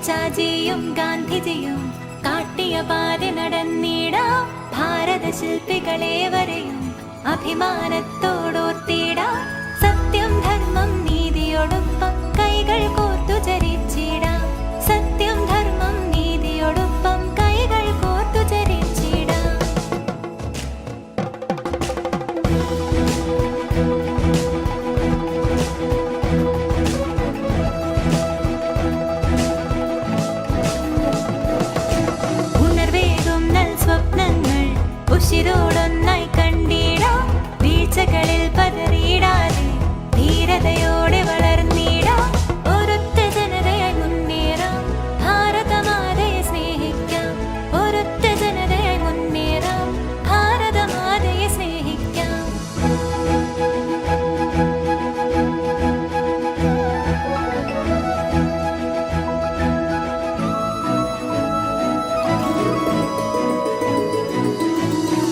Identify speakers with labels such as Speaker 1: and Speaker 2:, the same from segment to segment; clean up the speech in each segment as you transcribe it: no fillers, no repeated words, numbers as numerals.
Speaker 1: ചാച്ചാജിയും ഗാന്ധിജിയും കാട്ടിയ പാത നടന്നിടാം. ഭാരത ശില്പികളേവരെയും അഭിമാനത്തോടോർത്തിടാം. സത്യം ധർമ്മം നീതിയോടൊപ്പം കൈകൾ കോർത്തു ചരിച്ചിടാം. സത്യം ധർമ്മം നീതിയോടൊപ്പം കൈകൾ കോർത്തു ചരിച്ചിടാം. ഉണർവേകും നൽ സ്വപ്നങ്ങൾ ഉശിരോടൊന്നായി കണ്ടിടാം. വീഴ്ചകളിൽ പതറിയിടാതെ ധീരതയോടെ വളർന്നിടാം. ഒരൊറ്റ ജനതയായി മുന്നേറാം. ഭാരതമാതയെ സ്നേഹിക്കാം. ഒരൊറ്റ ജനതയായി മുന്നേറാം. ഭാരതമാതയെ സ്നേഹിക്കാം.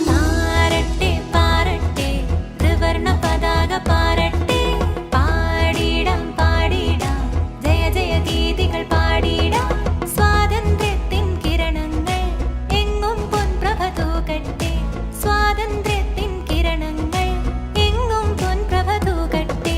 Speaker 1: പാരട്ടെ പാരട്ടെ ത്രിവർണ്ണ പതാക പാരട്ടെ. പാടിടാം പാടിടാം ജയ ജയ ഗീതികൾ പാടിടാം. സ്വാതന്ത്ര്യത്തിൻ കിരണങ്ങൾ എങ്ങും പൊൻപ്രഭ തൂകട്ടെ. സ്വാതന്ത്ര്യത്തിൻ കിരണങ്ങൾ എങ്ങും പൊൻപ്രഭ തൂകട്ടെ.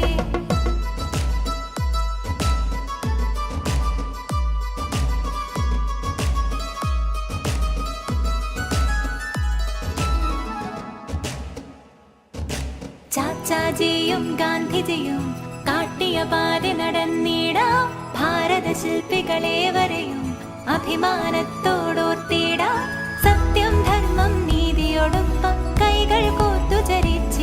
Speaker 1: ചാച്ചാജിയും ഗാന്ധിജിയും കാട്ടിയ പാത നടന്നിടാം. ഭാരത ശില്പികളേവരെയും അഭിമാനത്തോടോർത്തിടാം. സത്യം ധർമ്മം നീതിയോടൊപ്പം കൈകൾ കോർത്തു ചരിച്ച